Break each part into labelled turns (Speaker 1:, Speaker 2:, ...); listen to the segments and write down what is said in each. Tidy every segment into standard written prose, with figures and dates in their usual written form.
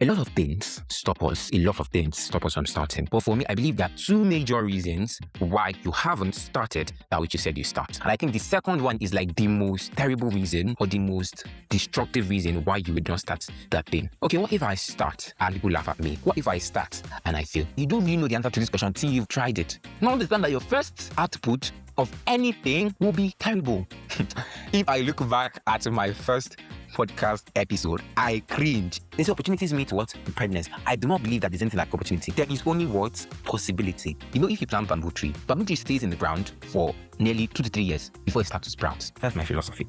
Speaker 1: A lot of things stop us from starting. But for me, I believe there are two major reasons why you haven't started that which you said you start. And I think the second one is like the most terrible reason or the most destructive reason why you would not start that thing. Okay, what if I start and people laugh at me? What if I start and I fail? You don't really know the answer to this question until you've tried it. Now understand that your first output of anything will be terrible. If I look back at my first podcast episode, I cringe. These opportunities meet what? Preparedness. I do not believe that there's anything like opportunity. There is only what? Possibility. You know, if you plant bamboo tree stays in the ground for nearly 2 to 3 years before it starts to sprout. That's my philosophy.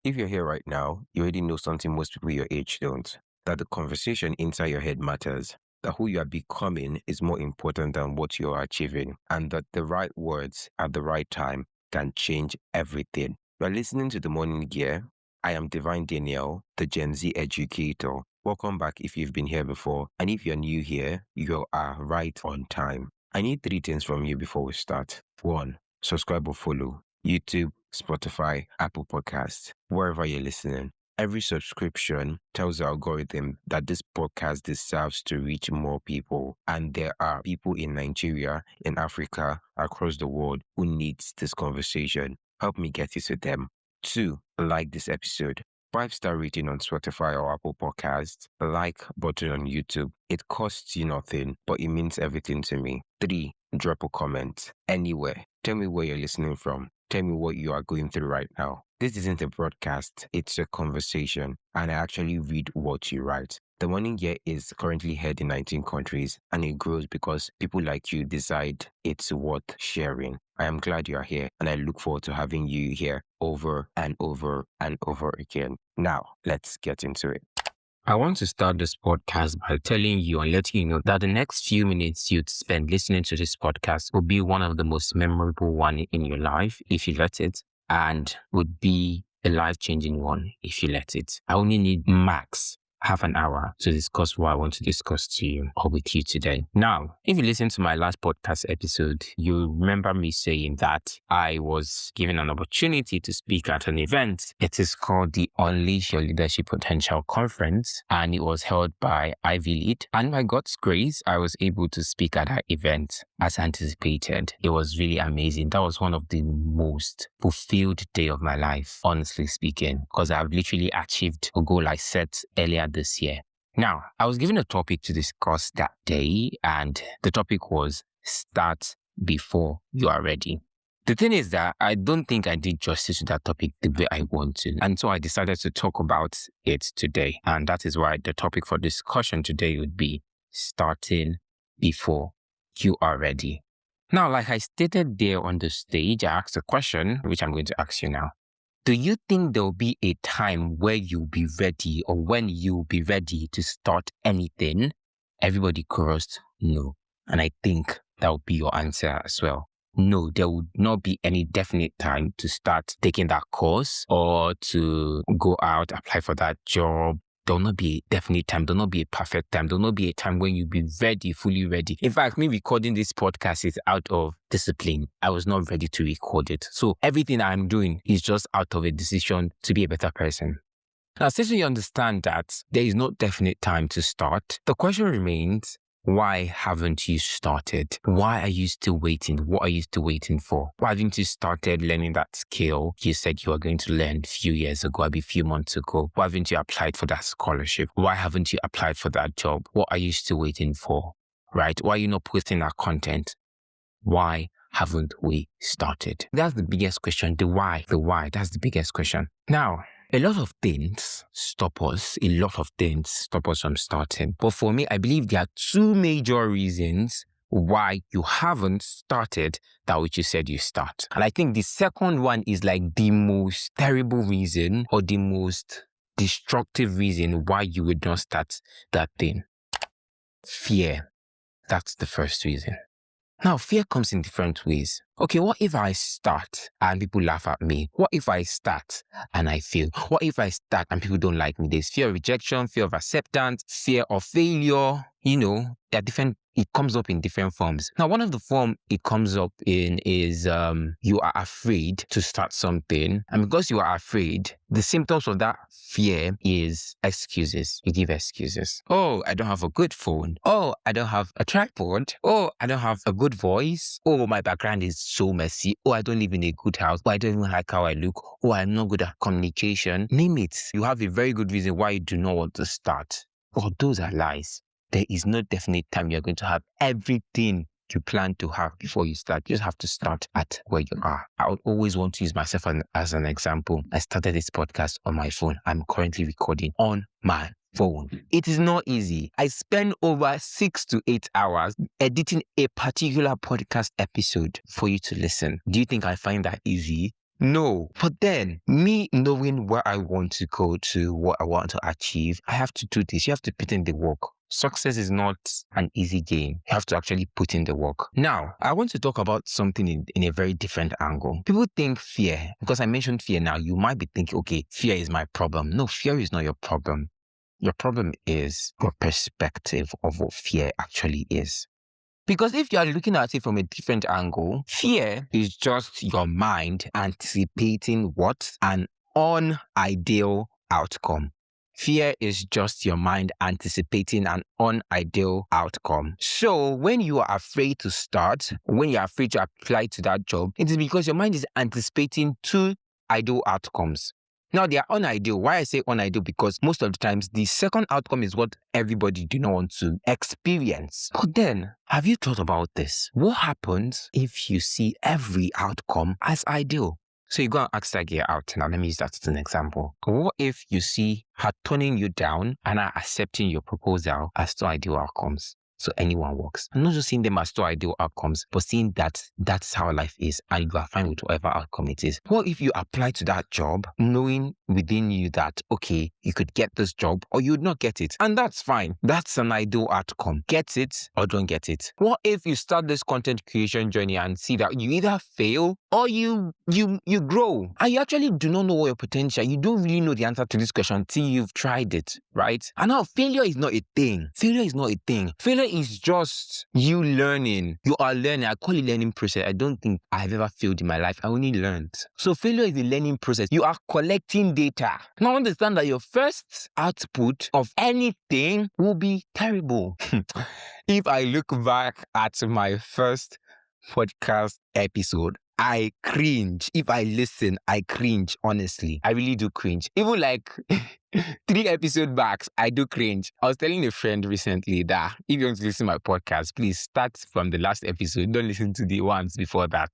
Speaker 2: If you're here right now, you already know something most people your age don't. That the conversation inside your head matters. That who you are becoming is more important than what you are achieving. And that the right words at the right time can change everything. You are listening to The Morning Gear. I am Divine Danielle, the Gen Z educator. Welcome back if you've been here before. And if you're new here, you are right on time. I need 3 things from you before we start. 1, subscribe or follow. YouTube, Spotify, Apple Podcasts, wherever you're listening. Every subscription tells the algorithm that this podcast deserves to reach more people. And there are people in Nigeria, in Africa, across the world who needs this conversation. Help me get it to them. 2, like this episode. 5-star rating on Spotify or Apple Podcasts. The like button on YouTube. It costs you nothing, but it means everything to me. 3, drop a comment anywhere. Tell me where you're listening from. Tell me what you are going through right now. This isn't a broadcast, it's a conversation, and I actually read what you write. The Morning Gear is currently heard in 19 countries, and it grows because people like you decide it's worth sharing. I am glad you are here, and I look forward to having you here over and over and over again. Now, let's get into it. I want to start this podcast by telling you and letting you know that the next few minutes you'd spend listening to this podcast will be one of the most memorable one in your life if you let it, and would be a life-changing one if you let it. I only need max half an hour to discuss what I want to discuss to you or with you today. Now, if you listen to my last podcast episode, you remember me saying that I was given an opportunity to speak at an event. It is called the Unleash Your Leadership Potential Conference, and it was held by Ivy Lead. And by God's grace, I was able to speak at that event as anticipated. It was really amazing. That was one of the most fulfilled day of my life, honestly speaking, because I've literally achieved a goal I set earlier this year. Now, I was given a topic to discuss that day, and the topic was start before you are ready. The thing is that I don't think I did justice to that topic the way I want to. And so I decided to talk about it today. And that is why the topic for discussion today would be starting before you are ready. Now, like I stated there on the stage, I asked a question, which I'm going to ask you now. Do you think there'll be a time where you'll be ready or when you'll be ready to start anything? Everybody chorused no. And I think that will be your answer as well. No, there would not be any definite time to start taking that course or to go out, apply for that job. There will not be a definite time. There will not be a perfect time. There will not be a time when you'll be ready, fully ready. In fact, me recording this podcast is out of discipline. I was not ready to record it. So everything I'm doing is just out of a decision to be a better person. Now, since we understand that there is no definite time to start, the question remains, why haven't you started? Why are you still waiting? What are you still waiting for? Why haven't you started learning that skill you said you were going to learn a few years ago, maybe a few months ago? Why haven't you applied for that scholarship? Why haven't you applied for that job? What are you still waiting for? Right? Why are you not posting that content? Why haven't we started? That's the biggest question. The why, that's the biggest question. Now, a lot of things stop us from starting. But for me, I believe there are two major reasons why you haven't started that which you said you start. And I think the second one is like the most terrible reason or the most destructive reason why you would not start that thing. Fear. That's the first reason. Now, fear comes in different ways. Okay, what if I start and people laugh at me? What if I start and I fail? What if I start and people don't like me? There's fear of rejection, fear of acceptance, fear of failure. You know, there are different
Speaker 1: it comes up in different forms. Now, one of the form it comes up in is you are afraid to start something. And because you are afraid, the symptoms of that fear is excuses. You give excuses. Oh, I don't have a good phone. Oh, I don't have a tripod. Oh, I don't have a good voice. Oh, my background is so messy. Oh, I don't live in a good house. Oh, I don't even like how I look. Oh, I'm not good at communication. Name it. You have a very good reason why you do not want to start. Oh, those are lies. There is no definite time you're going to have everything you plan to have before you start. You just have to start at where you are. I would always want to use myself as an example. I started this podcast on my phone. I'm currently recording on my phone. It is not easy. I spend over 6 to 8 hours editing a particular podcast episode for you to listen. Do you think I find that easy? No. But then, me knowing where I want to go to, what I want to achieve, I have to do this. You have to put in the work. Success is not an easy game. You have to actually put in the work. Now, I want to talk about something in a very different angle. People think fear, because I mentioned fear now, you might be thinking, okay, fear is my problem. No, fear is not your problem. Your problem is your perspective of what fear actually is. Because if you are looking at it from a different angle, fear is just your mind anticipating what? An unideal outcome. Fear is just your mind anticipating an unideal outcome. So when you are afraid to start, when you're afraid to apply to that job, it is because your mind is anticipating two ideal outcomes. Now, they are unideal. Why I say unideal? Because most of the times, the second outcome is what everybody do not want to experience. But then, have you thought about this? What happens if you see every outcome as ideal? So you go and ask that girl out. Now, let me use that as an example. What if you see her turning you down and her accepting your proposal as two ideal outcomes? So anyone works. I'm not just seeing them as two ideal outcomes, but seeing that that's how life is and you are fine with whatever outcome it is. What if you apply to that job knowing within you that, okay, you could get this job or you would not get it? And that's fine. That's an ideal outcome. Get it or don't get it. What if you start this content creation journey and see that you either fail or you grow and you actually do not know what your potential, you don't really know the answer to this question until you've tried it, right? And now failure is not a thing. Failure is not a thing. Failure is just you learning. You are learning. I call it learning process. I don't think I've ever failed in my life. I only learned. So failure is a learning process. You are collecting data. Now understand that your first output of anything will be terrible. If I look back at my first podcast episode, I cringe. If I listen, I cringe, honestly. I really do cringe. Even like 3 episodes back, I do cringe. I was telling a friend recently that if you want to listen to my podcast, please start from the last episode. Don't listen to the ones before that.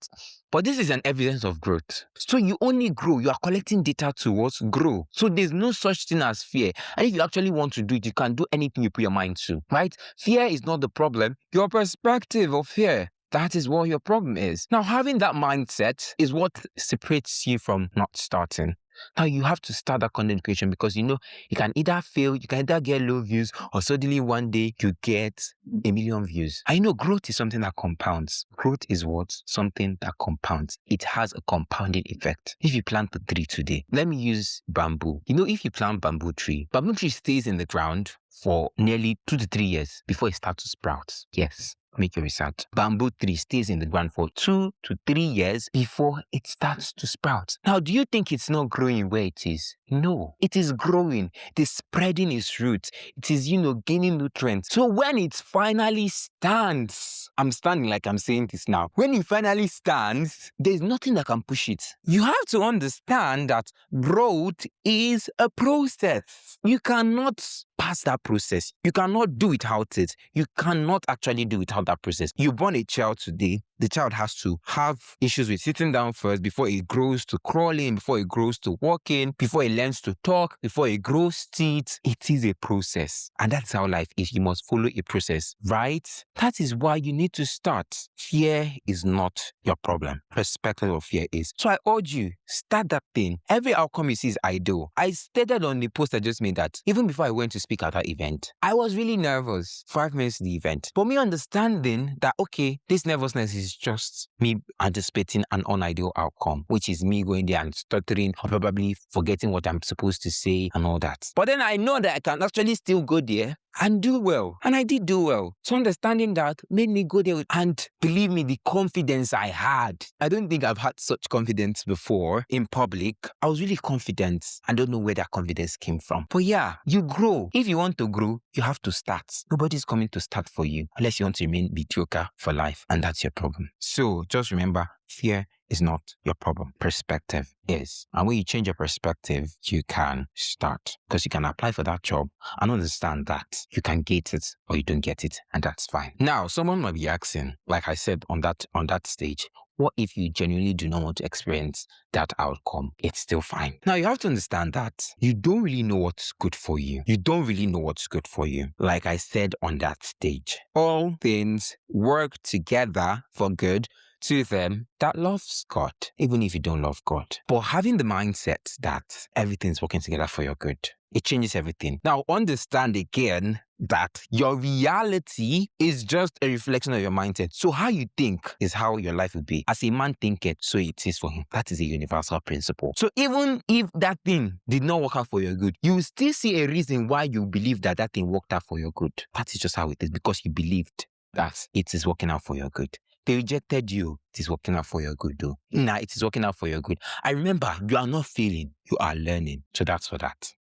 Speaker 1: But this is an evidence of growth. So you only grow. You are collecting data towards grow. So there's no such thing as fear. And if you actually want to do it, you can do anything you put your mind to, right? Fear is not the problem. Your perspective of fear. That is what your problem is. Now, having that mindset is what separates you from not starting. Now, you have to start that content creation because, you can either fail, you can either get low views, or suddenly one day you get 1 million views. I know growth is something that compounds. Growth is what? Something that compounds. It has a compounding effect. If you plant a tree today, let me use bamboo. If you plant bamboo tree stays in the ground for nearly 2 to 3 years before it starts to sprout. Yes. Make your research. Bamboo tree stays in the ground for 2 to 3 years before it starts to sprout. Now, do you think it's not growing where it is? No, it is growing. It is spreading its roots. It is, gaining nutrients. So when it finally stands, I'm standing like I'm saying this now. When it finally stands, there's nothing that can push it. You have to understand that growth is a process. You cannot pass that process. You cannot do without it. You cannot actually do without that process. You born a child today. The child has to have issues with sitting down first before it grows to crawling, before it grows to walking, before it learns to talk, before it grows teeth. It is a process. And that's how life is. You must follow a process, right? That is why you need to start. Fear is not your problem. Perspective of fear is. So I urge you, start that thing. Every outcome you see is ideal. I stated on the post I just made that even before I went to speak at that event, I was really nervous 5 minutes to the event. But me understanding that, okay, this nervousness is just me anticipating an unideal outcome, which is me going there and stuttering or probably forgetting what I'm supposed to say and all that. But then I know that I can actually still go there and do well. And I did do well. So understanding that made me go there. And believe me, the confidence I had, I don't think I've had such confidence before in public. I was really confident. I don't know where that confidence came from. But yeah, you grow. If you want to grow, you have to start. Nobody's coming to start for you unless you want to remain mediocre for life. And that's your problem. So just remember, fear is not your problem. Perspective is. And when you change your perspective, you can start. Because you can apply for that job and understand that you can get it or you don't get it, and that's fine. Now, someone might be asking, like I said on that stage, what if you genuinely do not want to experience that outcome? It's still fine. Now, you have to understand that you don't really know what's good for you. You don't really know what's good for you. Like I said on that stage, all things work together for good to them that loves God, even if you don't love God. But having the mindset that everything's working together for your good, it changes everything. Now, understand again that your reality is just a reflection of your mindset. So how you think is how your life will be. As a man thinketh, so it is for him. That is a universal principle. So even if that thing did not work out for your good, you will still see a reason why you believe that that thing worked out for your good. That is just how it is, because you believed that it is working out for your good. They rejected you. It is working out for your good, though. Nah, it is working out for your good. I remember, you are not failing. You are learning. So that's for that.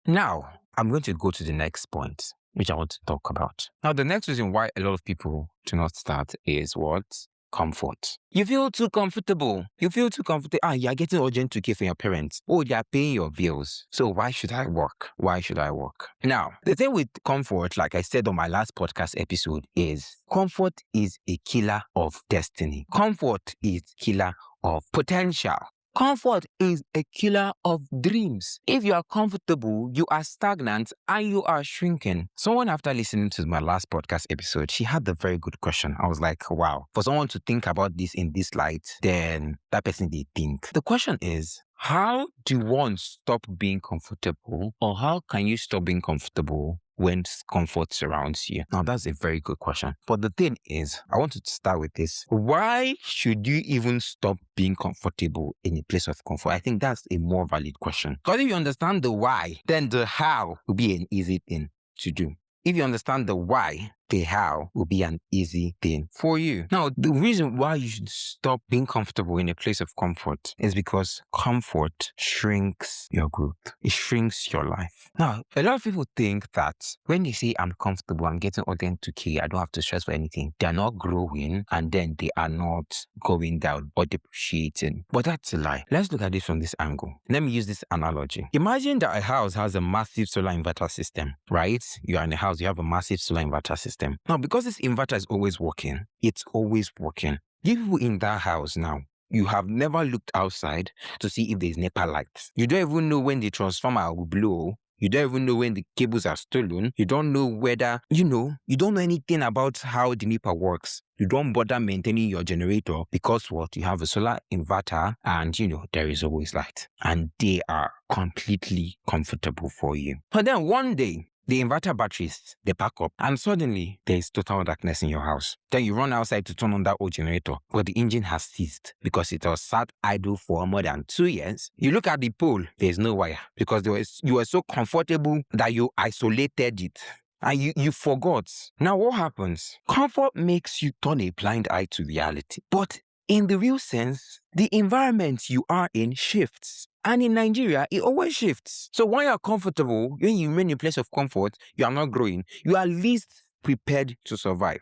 Speaker 1: Now, I'm going to go to the next point, which I want to talk about. Now, the next reason why a lot of people do not start is what? Comfort. You feel too comfortable. You are getting urgent 2K from your parents. Oh, they are paying your bills. So why should I work? Why should I work? Now, the thing with comfort, like I said on my last podcast episode, is comfort is a killer of destiny. Comfort is killer of potential. Comfort is a killer of dreams. If you are comfortable, you are stagnant and you are shrinking. Someone, after listening to my last podcast episode, she had a very good question. I was like, wow, for someone to think about this in this light, then that person did think. The question is, how do one stop being comfortable, or how can you stop being comfortable when comfort surrounds you? Now, that's a very good question. But the thing is, I want to start with this. Why should you even stop being comfortable in a place of comfort? I think that's a more valid question. Because if you understand the why, then the how will be an easy thing to do. If you understand the why, the how will be an easy thing for you. Now, the reason why you should stop being comfortable in a place of comfort is because comfort shrinks your growth. It shrinks your life. Now, a lot of people think that when they say I'm comfortable, I'm getting ordained to K, I don't have to stress for anything, they are not growing, and then they are not going down or depreciating. But that's a lie. Let's look at this from this angle. Let me use this analogy. Imagine that a house has a massive solar inverter system, right? You are in a house, you have a massive solar inverter system. Now, because this inverter is always working, it's always working. You people in that house now, you have never looked outside to see if there's NEPA lights. You don't even know when the transformer will blow. You don't even know when the cables are stolen. You don't know whether, you don't know anything about how the NEPA works. You don't bother maintaining your generator because what? You have a solar inverter and, there is always light. And they are completely comfortable for you. But then one day, the inverter batteries, they pack up, and suddenly there is total darkness in your house. Then you run outside to turn on that old generator, but the engine has ceased because it was sat idle for more than 2 years. You look at the pole, there's no wire because you were so comfortable that you isolated it. And you forgot. Now what happens? Comfort makes you turn a blind eye to reality. But in the real sense, the environment you are in shifts. And in Nigeria, it always shifts. So when you're comfortable, when you remain in a place of comfort, you are not growing. You are least prepared to survive.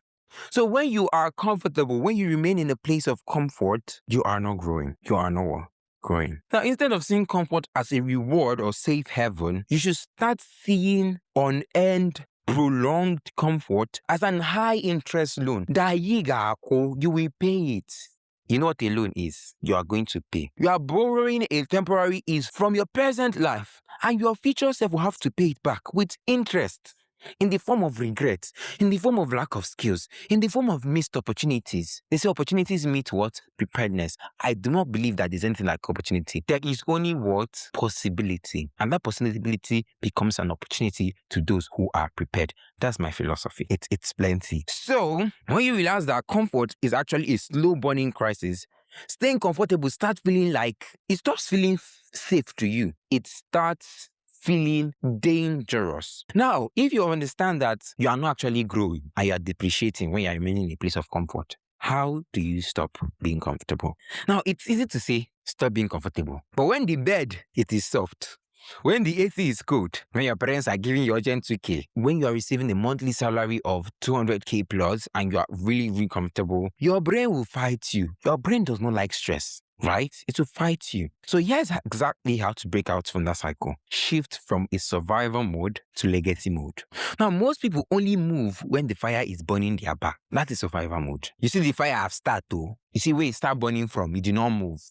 Speaker 1: So when you are comfortable, when you remain in a place of comfort, you are not growing. You are not growing. Now, instead of seeing comfort as a reward or safe haven, you should start seeing unearned, prolonged comfort as an high-interest loan. That you will pay it. You know what a loan is? You are going to pay. You are borrowing a temporary ease from your present life, and your future self will have to pay it back with interest. In the form of regret, in the form of lack of skills, in the form of missed opportunities. They say opportunities meet what? Preparedness. I do not believe that there's anything like opportunity. There is only what? Possibility. And that possibility becomes an opportunity to those who are prepared. That's my philosophy. It's plenty. So, when you realize that comfort is actually a slow burning crisis, staying comfortable starts feeling like, it stops feeling safe to you. It starts feeling dangerous. Now, if you understand that you are not actually growing and you are depreciating when you are remaining in a place of comfort, how do you stop being comfortable? Now, it's easy to say, stop being comfortable. But when the bed, it is soft. When the AC is cold, when your parents are giving you urgent 2K, when you are receiving a monthly salary of 200K plus and you are really, really comfortable, your brain will fight you. Your brain does not like stress, right? It will fight you. So here's exactly how to break out from that cycle. Shift from a survival mode to legacy mode. Now, most people only move when the fire is burning their back. That is survival mode. You see the fire have started though. You see where it start burning from, you do not move.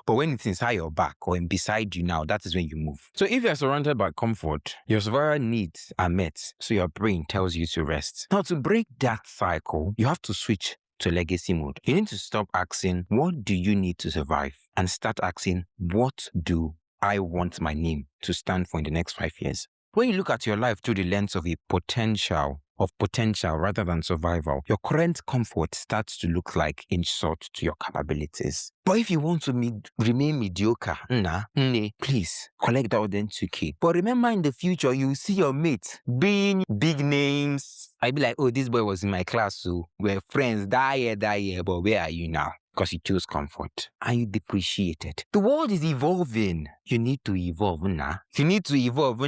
Speaker 1: But when it's inside your back or beside you now, that is when you move. So if you're surrounded by comfort, your survival needs are met, so your brain tells you to rest. Now, to break that cycle, you have to switch to legacy mode. You need to stop asking, what do you need to survive? And start asking, what do I want my name to stand for in the next 5 years? When you look at your life through the lens of potential rather than survival, your current comfort starts to look like insult to your capabilities. But if you want to remain mediocre, please collect that then 2K. But remember, in the future, you see your mates being big names. I'd be like, oh, this boy was in my class, so we're friends that year, but where are you now? Because you chose comfort and you depreciate it. The world is evolving. You need to evolve, You need to evolve,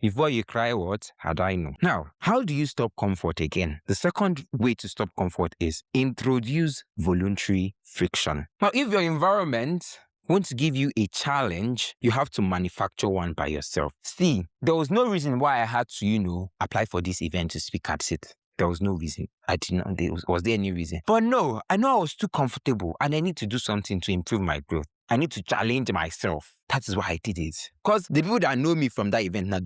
Speaker 1: before you cry, what? Had I know? Now, how do you stop comfort again? The second way to stop comfort is introduce voluntary friction. Now, if your environment wants to give you a challenge, you have to manufacture one by yourself. See, there was no reason why I had to, apply for this event to speak at it. There was no reason. I didn't know. Was there any reason? But no, I know I was too comfortable and I need to do something to improve my growth. I need to challenge myself. That is why I did it. Because the people that know me from that event, now,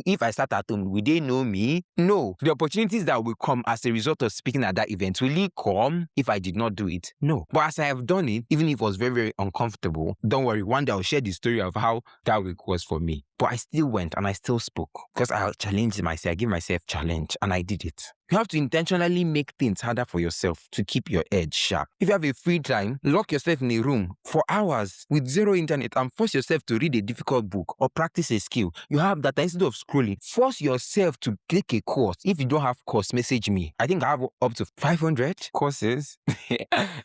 Speaker 1: if I start at home, will they know me? No. The opportunities that will come as a result of speaking at that event, will it come if I did not do it? No. But as I have done it, even if it was very, very uncomfortable, don't worry, one day I'll share the story of how that week was for me. But I still went and I still spoke because I challenged myself. I gave myself challenge and I did it. You have to intentionally make things harder for yourself to keep your edge sharp. If you have a free time, lock yourself in a room for hours with zero internet and force yourself to read a difficult book or practice a skill. You have that instead of scrolling. Force yourself to take a course. If you don't have course, message me. I think I have up to 500 courses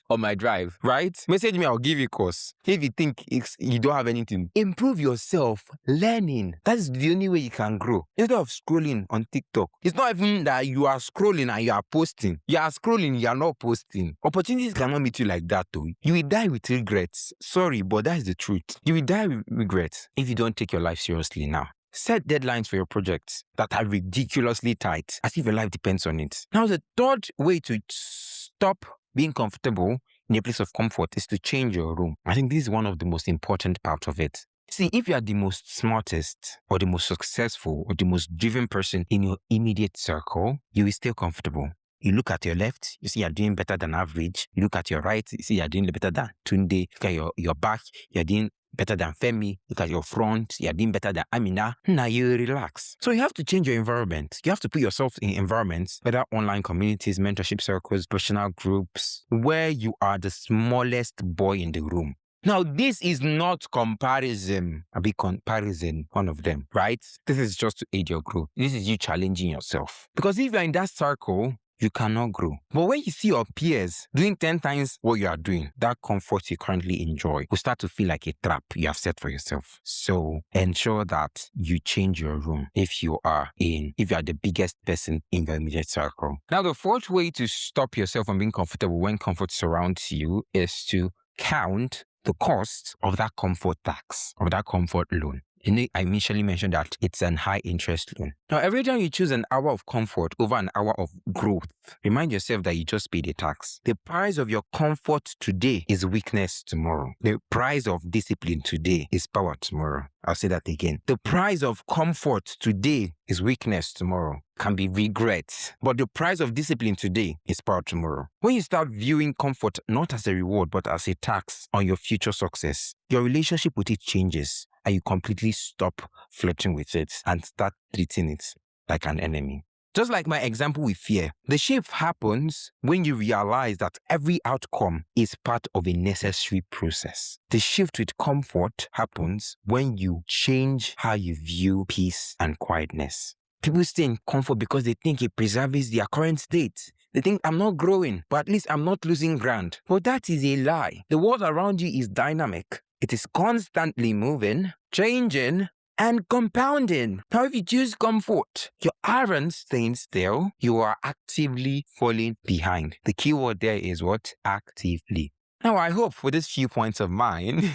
Speaker 1: on my drive, right? Message me, I'll give you a course. If you think you don't have anything, improve yourself. Learning. That is the only way you can grow. Instead of scrolling on TikTok, it's not even that you are scrolling and you are posting. You are scrolling, you are not posting. Opportunities cannot meet you like that though. You will die with regrets. Sorry, but that is the truth. You will die with regrets if you don't take your life seriously now. Set deadlines for your projects that are ridiculously tight, as if your life depends on it. Now, the third way to stop being comfortable in a place of comfort is to change your room. I think this is one of the most important parts of it. See, if you are the most smartest or the most successful or the most driven person in your immediate circle, you will stay comfortable. You look at your left, you see you're doing better than average. You look at your right, you see you're doing better than Tunde. Look at your back, you're doing better than Femi. Look at your front, you're doing better than Amina. Now you relax. So you have to change your environment. You have to put yourself in environments, whether online communities, mentorship circles, professional groups, where you are the smallest boy in the room. Now, this is not comparison. A big comparison, one of them, right? This is just to aid your growth. This is you challenging yourself. Because if you're in that circle, you cannot grow. But when you see your peers doing 10 times what you are doing, that comfort you currently enjoy will start to feel like a trap you have set for yourself. So ensure that you change your room if you are the biggest person in your immediate circle. Now, the fourth way to stop yourself from being comfortable when comfort surrounds you is to count the cost of that comfort tax, of that comfort loan. I initially mentioned that it's an high interest loan. Now, every time you choose an hour of comfort over an hour of growth, remind yourself that you just paid a tax. The price of your comfort today is weakness tomorrow. The price of discipline today is power tomorrow. I'll say that again. The price of comfort today is weakness tomorrow. Can be regret. But the price of discipline today is power tomorrow. When you start viewing comfort not as a reward but as a tax on your future success, your relationship with it changes and you completely stop flirting with it and start treating it like an enemy. Just like my example with fear, the shift happens when you realize that every outcome is part of a necessary process. The shift with comfort happens when you change how you view peace and quietness. People stay in comfort because they think it preserves their current state. They think I'm not growing, but at least I'm not losing ground. But that is a lie. The world around you is dynamic. It is constantly moving, changing, and compounding. Now, if you choose comfort, you aren't staying still. You are actively falling behind. The key word there is what? Actively. Now, I hope with these few points of mine,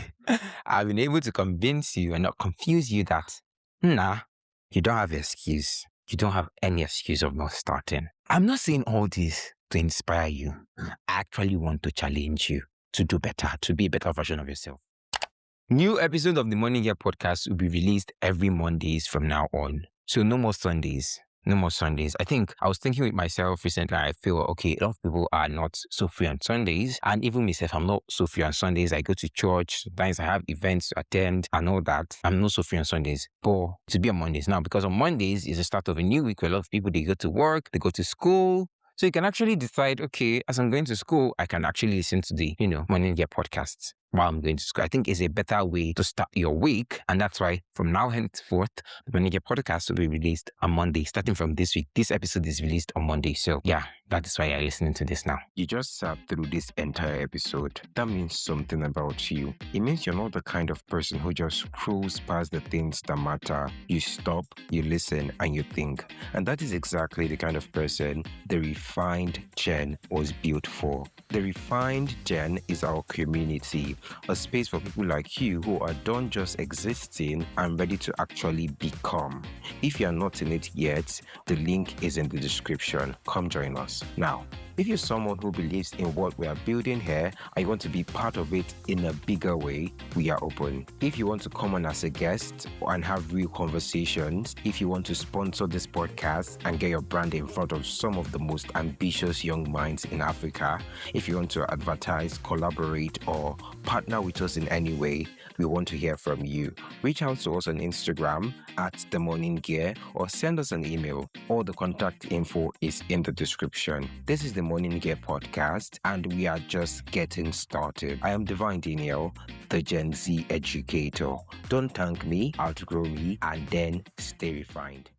Speaker 1: I've been able to convince you and not confuse you that, you don't have an excuse. You don't have any excuse of not starting. I'm not saying all this to inspire you. I actually want to challenge you to do better, to be a better version of yourself. New episode of the Morning Gear podcast will be released every Mondays from now on. So no more Sundays. No more Sundays. I think I was thinking with myself recently, I feel, okay, a lot of people are not so free on Sundays. And even myself, I'm not so free on Sundays. I go to church. Sometimes I have events to attend and all that. I'm not so free on Sundays. But to be on Mondays now, because on Mondays is the start of a new week where a lot of people, they go to work, they go to school. So you can actually decide, okay, as I'm going to school, I can actually listen to the, Morning Gear podcasts while I'm going to school. I think it's a better way to start your week. And that's why from now henceforth, the Morning Gear podcast will be released on Monday. Starting from this week, this episode is released on Monday. So yeah, that is why you're listening to this now.
Speaker 2: You just sat through this entire episode. That means something about you. It means you're not the kind of person who just cruise past the things that matter. You stop, you listen, and you think. And that is exactly the kind of person the refined Gen was built for. The refined Gen is our community, a space for people like you who are done just existing and ready to actually become. If you're not in it yet, the link is in the description. Come join us. Now, if you're someone who believes in what we are building here and you want to be part of it in a bigger way, we are open. If you want to come on as a guest and have real conversations, if you want to sponsor this podcast and get your brand in front of some of the most ambitious young minds in Africa, if you want to advertise, collaborate, or partner with us in any way, we want to hear from you. Reach out to us on Instagram at The Morning Gear or send us an email. All the contact info is in the description. This is the Morning Gear podcast and we are just getting started. I am Divine Daniel, the Gen Z educator. Don't thank me, outgrow me, and then stay refined.